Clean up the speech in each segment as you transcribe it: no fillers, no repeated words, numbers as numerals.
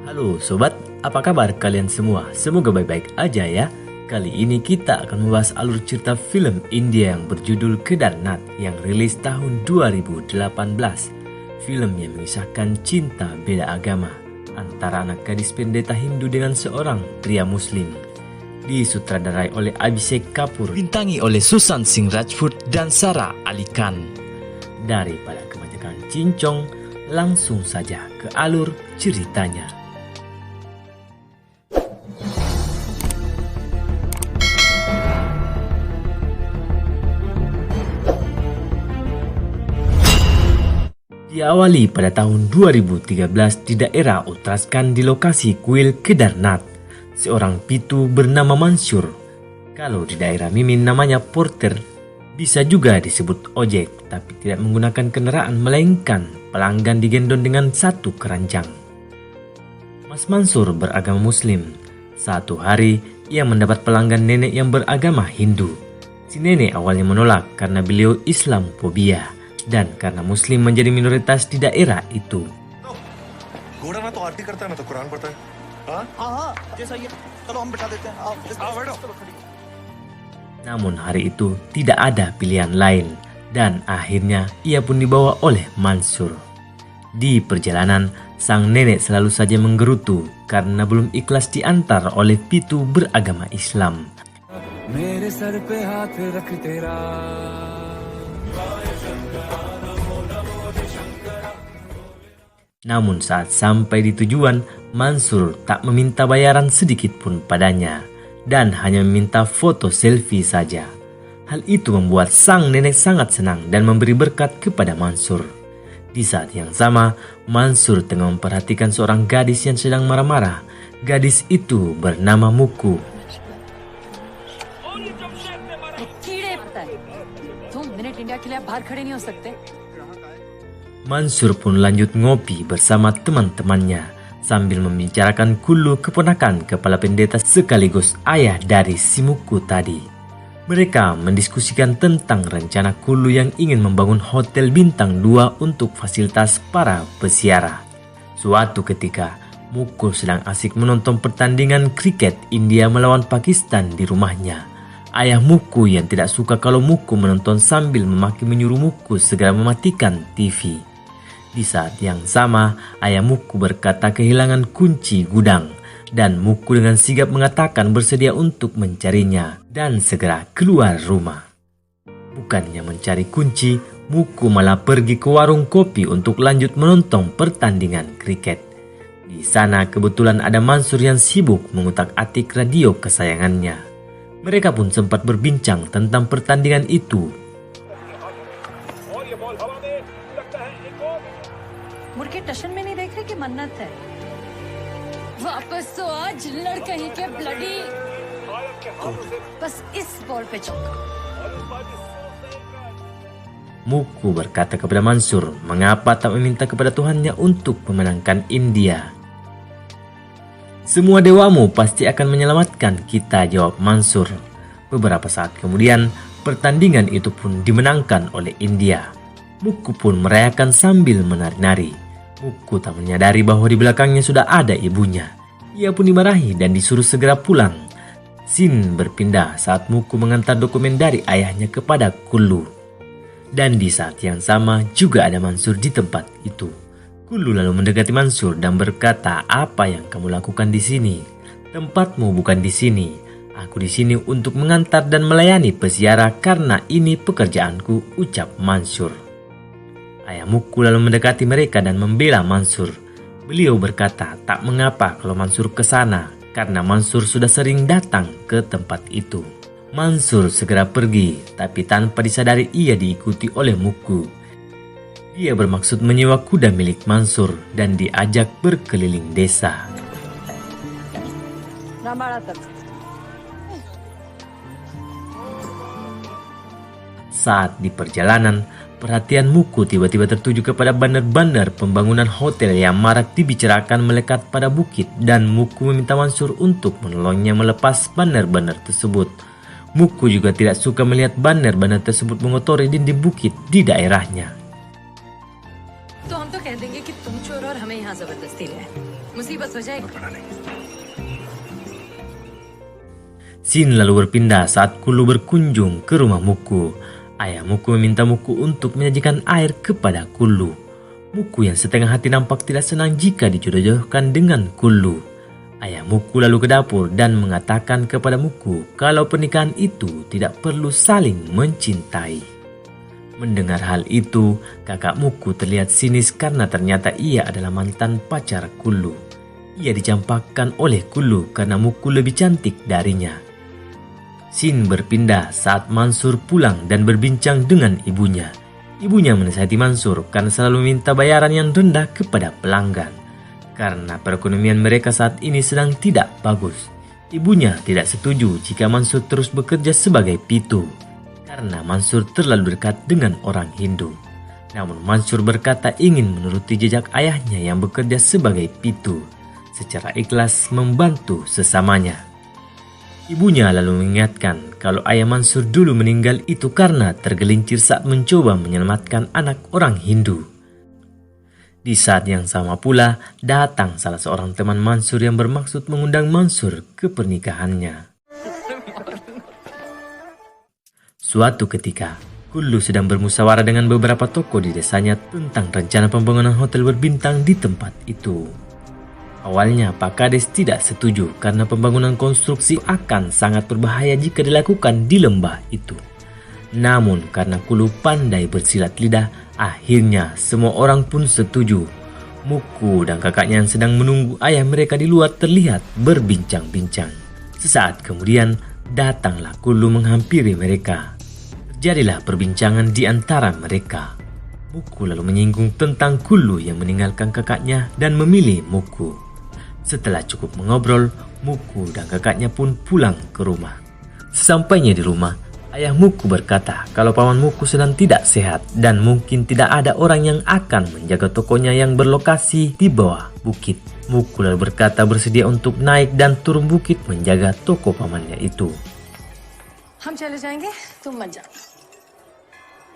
Halo sobat, apa kabar kalian semua? Semoga baik-baik aja ya. Kali ini kita akan membahas alur cerita film India yang berjudul Kedarnath yang rilis tahun 2018. Film yang mengisahkan cinta beda agama antara anak gadis pendeta Hindu dengan seorang pria muslim. Disutradarai oleh Abhishek Kapoor, bintangi oleh Sushant Singh Rajput dan Sara Ali Khan. Daripada kebanyakan cincong, langsung saja ke alur ceritanya. Diawali pada tahun 2013 di daerah Uttarakhand di lokasi kuil Kedarnath. Seorang pitu bernama Mansur. Kalau di daerah Mimin namanya porter, bisa juga disebut ojek, tapi tidak menggunakan kendaraan melainkan pelanggan digendong dengan satu keranjang. Mas Mansur beragama Muslim. Satu hari ia mendapat pelanggan nenek yang beragama Hindu. Si nenek awalnya menolak karena beliau Islamofobia dan karena Muslim menjadi minoritas di daerah itu. Namun hari itu tidak ada pilihan lain dan akhirnya ia pun dibawa oleh Mansur. Di perjalanan, sang nenek selalu saja menggerutu karena belum ikhlas diantar oleh pitu beragama Islam. Namun saat sampai di tujuan, Mansur tak meminta bayaran sedikit pun padanya dan hanya meminta foto selfie saja. Hal itu membuat sang nenek sangat senang dan memberi berkat kepada Mansur. Di saat yang sama, Mansur tengah memperhatikan seorang gadis yang sedang marah-marah. Gadis itu bernama Muku. Mansur pun lanjut ngopi bersama teman-temannya sambil membicarakan Kullu, keponakan kepala pendeta sekaligus ayah dari si Muku tadi. Mereka mendiskusikan tentang rencana Kullu yang ingin membangun hotel bintang 2 untuk fasilitas para peziarah. Suatu ketika, Muku sedang asik menonton pertandingan kriket India melawan Pakistan di rumahnya. Ayah Muku yang tidak suka kalau Muku menonton sambil memaki menyuruh Muku segera mematikan TV. Di saat yang sama, ayah Muku berkata kehilangan kunci gudang dan Muku dengan sigap mengatakan bersedia untuk mencarinya dan segera keluar rumah. Bukannya mencari kunci, Muku malah pergi ke warung kopi untuk lanjut menonton pertandingan kriket. Di sana kebetulan ada Mansur yang sibuk mengutak-atik radio kesayangannya. Mereka pun sempat berbincang tentang pertandingan itu. मुड़के टशन में नहीं देख रहे कि मन्नत है वापस तो आज लड़का ही के ब्लडी बस इस बॉल पे चौका. Muku berkata kepada Mansur, mengapa tak meminta kepada Tuhannya untuk memenangkan India? Semua dewamu pasti akan menyelamatkan kita, jawab Mansur. Beberapa saat kemudian, pertandingan itu pun dimenangkan oleh India. Muku pun merayakan sambil menari-nari. Muku tak menyadari bahwa di belakangnya sudah ada ibunya. Ia pun dimarahi dan disuruh segera pulang. Scene berpindah saat Muku mengantar dokumen dari ayahnya kepada Kullu. Dan di saat yang sama juga ada Mansur di tempat itu. Kullu lalu mendekati Mansur dan berkata, "Apa yang kamu lakukan di sini? Tempatmu bukan di sini. Aku di sini untuk mengantar dan melayani peziarah karena ini pekerjaanku," ucap Mansur. Ayah Muku lalu mendekati mereka dan membela Mansur. Beliau berkata tak mengapa kalau Mansur ke sana karena Mansur sudah sering datang ke tempat itu. Mansur segera pergi, tapi tanpa disadari ia diikuti oleh Muku. Dia bermaksud menyewa kuda milik Mansur dan diajak berkeliling desa. Saat di perjalanan, perhatian Muku tiba-tiba tertuju kepada banner-banner pembangunan hotel yang marak dibicarakan melekat pada bukit dan Muku meminta Mansur untuk menolongnya melepas banner-banner tersebut. Muku juga tidak suka melihat banner-banner tersebut mengotori dinding bukit di daerahnya. तो हम तो कह देंगे कि तुम चोर और हमें यहाँ जबरदस्ती रहे मुसीबत हो जाएगी। Sin lalu berpindah saat Kulu berkunjung ke rumah Muku. Ayah Muku meminta Muku untuk menyajikan air kepada Kulu. Muku yang setengah hati nampak tidak senang jika dijodoh-jodohkan dengan Kulu. Ayah Muku lalu ke dapur dan mengatakan kepada Muku kalau pernikahan itu tidak perlu saling mencintai. Mendengar hal itu, kakak Muku terlihat sinis karena ternyata ia adalah mantan pacar Kulu. Ia dicampakkan oleh Kulu karena Muku lebih cantik darinya. Sin berpindah saat Mansur pulang dan berbincang dengan ibunya. Ibunya menasihati Mansur karena selalu minta bayaran yang rendah kepada pelanggan. Karena perekonomian mereka saat ini sedang tidak bagus. Ibunya tidak setuju jika Mansur terus bekerja sebagai pitu. Karena Mansur terlalu dekat dengan orang Hindu. Namun Mansur berkata ingin menuruti jejak ayahnya yang bekerja sebagai pitu. Secara ikhlas membantu sesamanya. Ibunya lalu mengingatkan kalau ayah Mansur dulu meninggal itu karena tergelincir saat mencoba menyelamatkan anak orang Hindu. Di saat yang sama pula, datang salah seorang teman Mansur yang bermaksud mengundang Mansur ke pernikahannya. Suatu ketika, Kulu sedang bermusyawarah dengan beberapa tokoh di desanya tentang rencana pembangunan hotel berbintang di tempat itu. Awalnya, Pak Kades tidak setuju karena pembangunan konstruksi akan sangat berbahaya jika dilakukan di lembah itu. Namun, karena Kulu pandai bersilat lidah, akhirnya semua orang pun setuju. Muku dan kakaknya yang sedang menunggu ayah mereka di luar terlihat berbincang-bincang. Sesaat kemudian, datanglah Kulu menghampiri mereka. Terjadilah perbincangan di antara mereka. Muku lalu menyinggung tentang Kulu yang meninggalkan kakaknya dan memilih Muku. Setelah cukup mengobrol, Muku dan kakaknya pun pulang ke rumah. Sesampainya di rumah, ayah Muku berkata kalau paman Muku sedang tidak sehat dan mungkin tidak ada orang yang akan menjaga tokonya yang berlokasi di bawah bukit. Muku lalu berkata bersedia untuk naik dan turun bukit menjaga toko pamannya itu. हम चले जाएंगे, तुम मत जाना।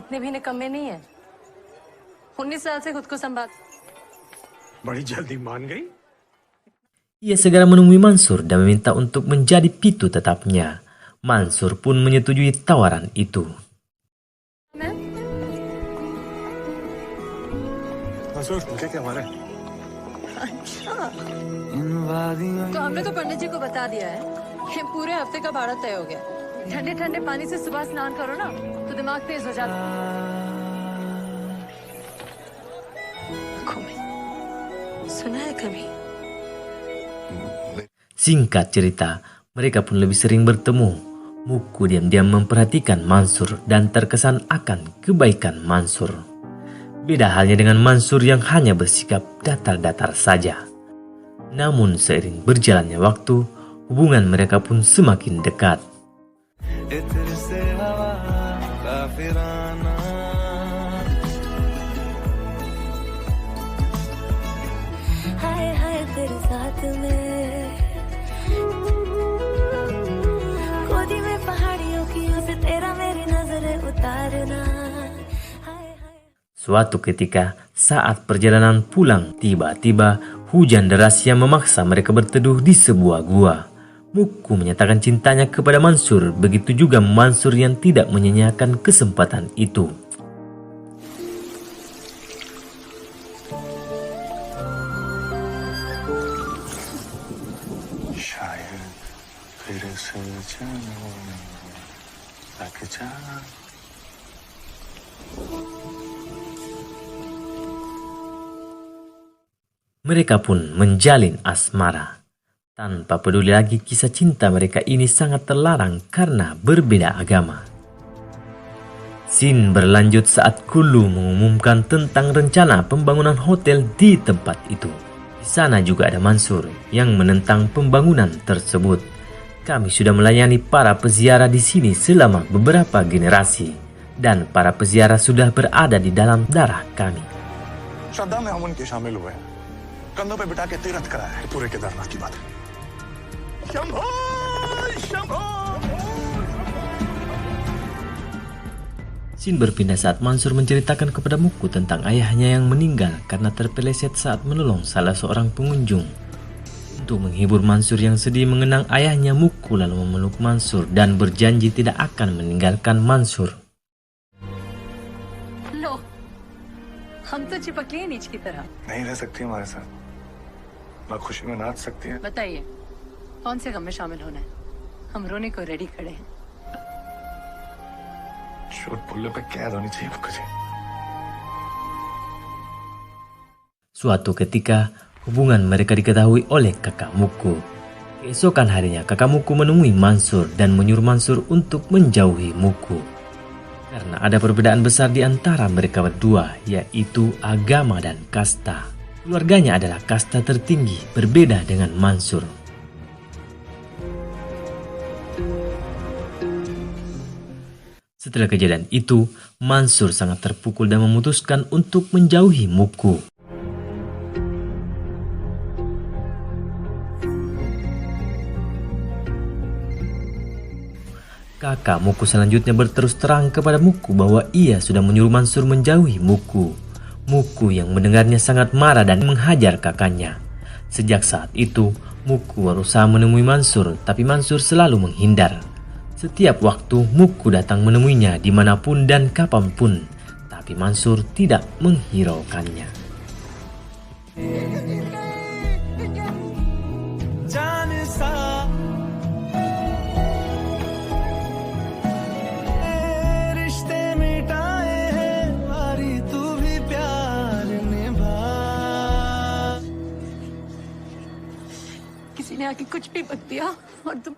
इतने भी निकम्मे नहीं है। 19 साल से खुद को संभाल। बड़ी जल्दी मान गई। Ia segera menemui Mansur dan meminta untuk menjadi pitu tetapnya. Mansur pun menyetujui tawaran itu. Mansoor क्या हमारे तो हमने तो पंडित जी को बता दिया है कि पूरे हफ्ते का भाड़ा तय हो गया। ठंडे ठंडे पानी से सुबह स्नान करो ना तो दिमाग तेज हो जाता। सुना है कभी? Singkat cerita, mereka pun lebih sering bertemu. Muku diam-diam memperhatikan Mansur dan terkesan akan kebaikan Mansur. Beda halnya dengan Mansur yang hanya bersikap datar-datar saja. Namun seiring berjalannya waktu, hubungan mereka pun semakin dekat. Suatu ketika, saat perjalanan pulang, tiba-tiba hujan deras yang memaksa mereka berteduh di sebuah gua. Muku menyatakan cintanya kepada Mansur, begitu juga Mansur yang tidak menyanyiakan kesempatan itu. Mereka pun menjalin asmara. Tanpa peduli lagi kisah cinta mereka ini sangat terlarang karena berbeda agama. Scene berlanjut saat Kulu mengumumkan tentang rencana pembangunan hotel di tempat itu. Di sana juga ada Mansur yang menentang pembangunan tersebut. Kami sudah melayani para peziarah di sini selama beberapa generasi dan para peziarah sudah berada di dalam darah kami. श्रद्धा में हम उनके शामिल हुए हैं, कंधों पे बिठा के तीर्थ कराया है, पूरे केदारनाथ की बात है। शंभो Shambho. Scene berpindah saat Mansur menceritakan kepada Muku tentang ayahnya yang meninggal karena terpeleset saat menolong salah seorang pengunjung. Untuk menghibur Mansur yang sedih mengenang ayahnya, Muku lalu memeluk Mansur dan berjanji tidak akan meninggalkan Mansur. लो, हम तो चिपक लिए नीच की तरह। नहीं रह सकती हमारे साथ, ना खुशी में नाच सकती है। बताइए, कौन से गम में शामिल होना है? हम रोने को रेडी खड़े हैं। चोट पुल्ले पे कैद होनी चाहिए मुक्कू जी। Suatu ketika, hubungan mereka diketahui oleh kakak Muku. Keesokan harinya, kakak Muku menemui Mansur dan menyuruh Mansur untuk menjauhi Muku. Karena ada perbedaan besar di antara mereka berdua, yaitu agama dan kasta. Keluarganya adalah kasta tertinggi, berbeda dengan Mansur. Setelah kejadian itu, Mansur sangat terpukul dan memutuskan untuk menjauhi Muku. Kakak Muku selanjutnya berterus terang kepada Muku bahwa ia sudah menyuruh Mansur menjauhi Muku. Muku yang mendengarnya sangat marah dan menghajar kakaknya. Sejak saat itu, Muku berusaha menemui Mansur, tapi Mansur selalu menghindar. Setiap waktu Muku datang menemuinya dimanapun dan kapanpun, tapi Mansur tidak menghiraukannya. किसी ने आके कुछ भी बक दिया और तुम।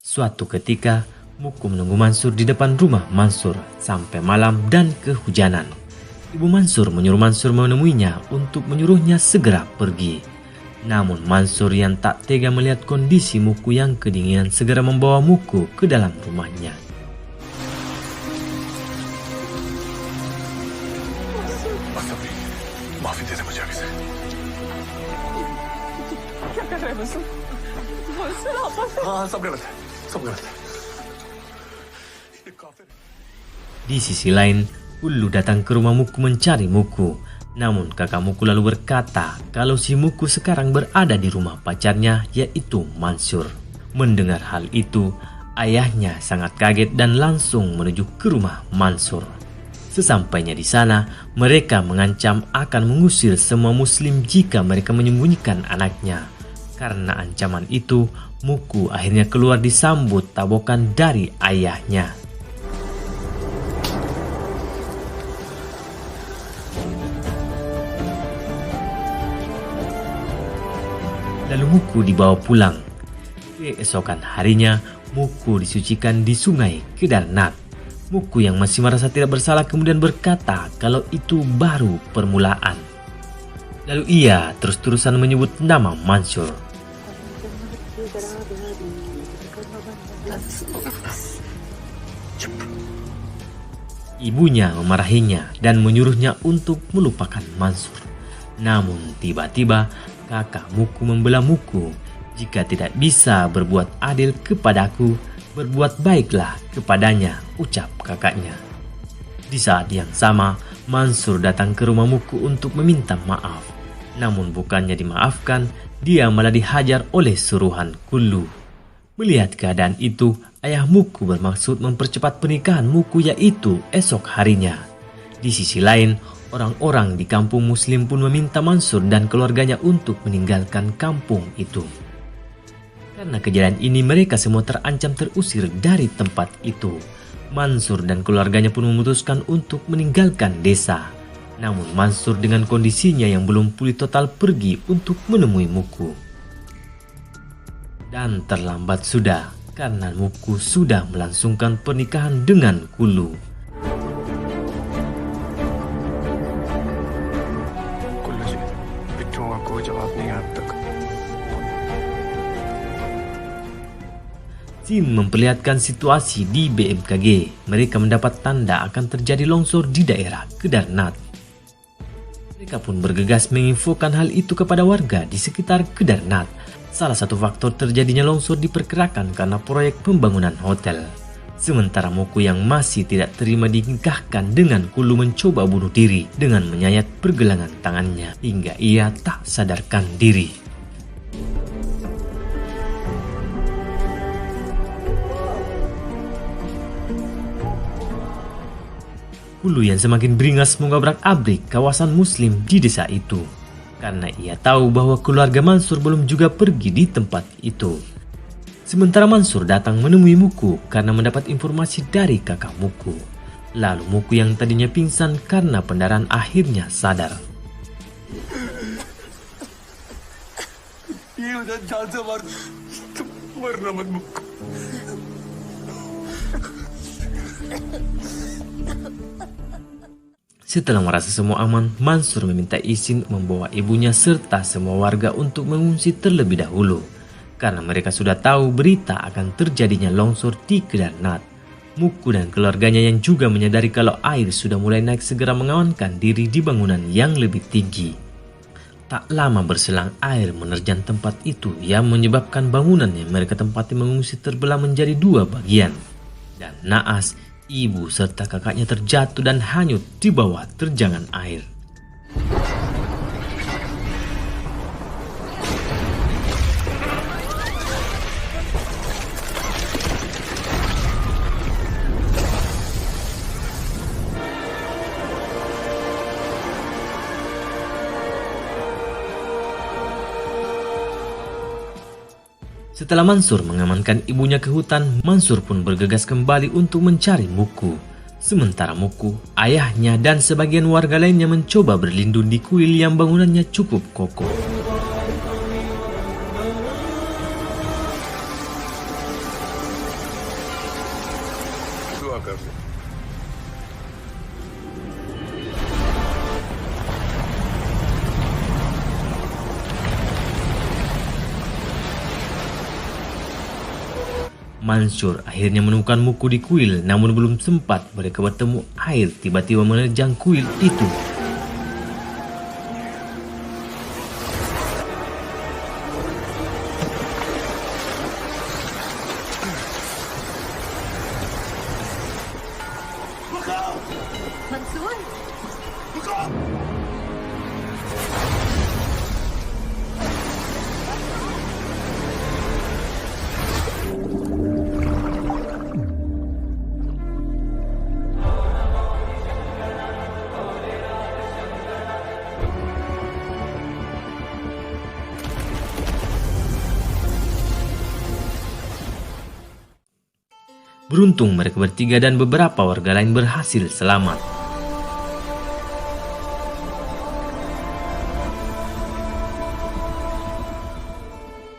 Suatu ketika, Muku menunggu Mansur di depan rumah Mansur sampai malam dan kehujanan. Ibu Mansur menyuruh Mansur menemuinya untuk menyuruhnya segera pergi. Namun Mansur yang tak tega melihat kondisi Muku yang kedinginan segera membawa Muku ke dalam rumahnya. माफी दे दे मुझे अभी से। क्या कर रहे हो? हाँ सब गलत है, सब गलत है। Di sisi lain, Kullu datang ke rumah Muku mencari Muku. Namun kakak Muku lalu berkata kalau si Muku sekarang berada di rumah pacarnya, yaitu Mansur. Mendengar hal itu, ayahnya sangat kaget dan langsung menuju ke rumah Mansur. Sesampainya di sana, mereka mengancam akan mengusir semua muslim jika mereka menyembunyikan anaknya. Karena ancaman itu, Muku akhirnya keluar disambut tabokan dari ayahnya. Lalu Muku dibawa pulang. Keesokan harinya, Muku disucikan di sungai Kedarnath. Muku yang masih merasa tidak bersalah kemudian berkata kalau itu baru permulaan. Lalu ia terus-terusan menyebut nama Mansur. Ibunya memarahinya dan menyuruhnya untuk melupakan Mansur. Namun tiba-tiba kakak Muku membela Muku. Jika tidak bisa berbuat adil kepadaku, berbuat baiklah kepadanya, ucap kakaknya. Di saat yang sama, Mansur datang ke rumah Muku untuk meminta maaf. Namun bukannya dimaafkan, dia malah dihajar oleh suruhan Kullu. Melihat keadaan itu, ayah Muku bermaksud mempercepat pernikahan Muku, yaitu esok harinya. Di sisi lain, orang-orang di kampung muslim pun meminta Mansur dan keluarganya untuk meninggalkan kampung itu. Karena kejadian ini mereka semua terancam terusir dari tempat itu. Mansur dan keluarganya pun memutuskan untuk meninggalkan desa. Namun Mansur dengan kondisinya yang belum pulih total pergi untuk menemui Muku. Dan terlambat sudah, karena Muku sudah melangsungkan pernikahan dengan Kullu. Kullu जी, पिट्ठू का कोई जवाब नहीं है अब तक। Tim memperlihatkan situasi di BMKG. Mereka mendapat tanda akan terjadi longsor di daerah Kedarnath. Mereka pun bergegas menginfokan hal itu kepada warga di sekitar Kedarnath. Salah satu faktor terjadinya longsor diperkirakan karena proyek pembangunan hotel. Sementara Muku yang masih tidak terima dinikahkan dengan Kulu mencoba bunuh diri dengan menyayat pergelangan tangannya hingga ia tak sadarkan diri. Kulu yang semakin beringas mengobrak-abrik kawasan muslim di desa itu karena ia tahu bahwa keluarga Mansur belum juga pergi di tempat itu. Sementara Mansur datang menemui Muku karena mendapat informasi dari kakak Muku. Lalu Muku yang tadinya pingsan karena pendarahan akhirnya sadar. Setelah merasa semua aman, Mansur meminta izin membawa ibunya serta semua warga untuk mengungsi terlebih dahulu. Karena mereka sudah tahu berita akan terjadinya longsor di Kedarnath. Muku dan keluarganya yang juga menyadari kalau air sudah mulai naik segera mengamankan diri di bangunan yang lebih tinggi. Tak lama berselang air menerjang tempat itu yang menyebabkan bangunan yang mereka tempati mengungsi terbelah menjadi dua bagian. Dan naas, ibu serta kakaknya terjatuh dan hanyut di bawah terjangan air. Setelah Mansur mengamankan ibunya ke hutan, Mansur pun bergegas kembali untuk mencari Muku. Sementara Muku, ayahnya dan sebagian warga lainnya mencoba berlindung di kuil yang bangunannya cukup kokoh. Mansur akhirnya menemukan Muku di kuil, namun belum sempat mereka bertemu, air tiba-tiba menerjang kuil itu. Mansoor Beruntung mereka bertiga dan beberapa warga lain berhasil selamat.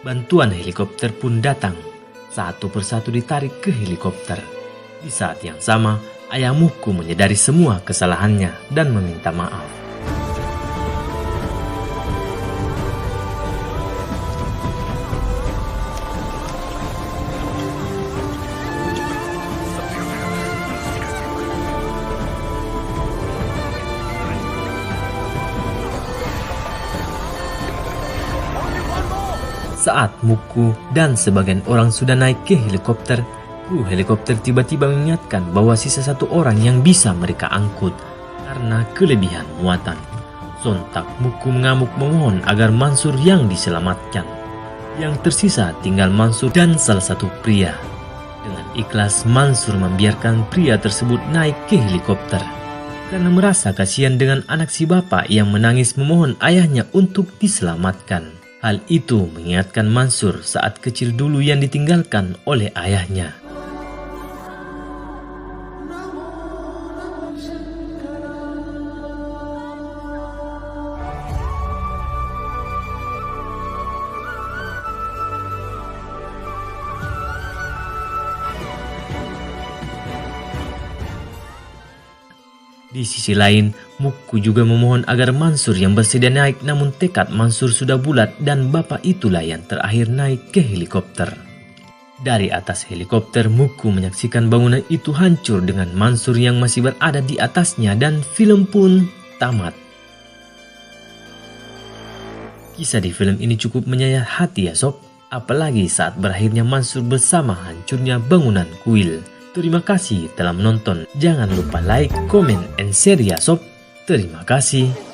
Bantuan helikopter pun datang. Satu persatu ditarik ke helikopter. Di saat yang sama, ayah Muku menyadari semua kesalahannya dan meminta maaf. Saat Muku dan sebagian orang sudah naik ke helikopter, kru helikopter tiba-tiba mengingatkan bahwa sisa satu orang yang bisa mereka angkut karena kelebihan muatan. Sontak Muku mengamuk memohon agar Mansur yang diselamatkan. Yang tersisa tinggal Mansur dan salah satu pria. Dengan ikhlas Mansur membiarkan pria tersebut naik ke helikopter karena merasa kasihan dengan anak si bapak yang menangis memohon ayahnya untuk diselamatkan. Hal itu mengingatkan Mansur saat kecil dulu yang ditinggalkan oleh ayahnya. Di sisi lain, Muku juga memohon agar Mansur yang bersedia naik, namun tekad Mansur sudah bulat dan bapak itulah yang terakhir naik ke helikopter. Dari atas helikopter, Muku menyaksikan bangunan itu hancur dengan Mansur yang masih berada di atasnya dan film pun tamat. Kisah di film ini cukup menyayat hati ya sob, apalagi saat berakhirnya Mansur bersama hancurnya bangunan kuil Terima kasih telah menonton. Jangan lupa like, comment, and share ya sob. Terima kasih.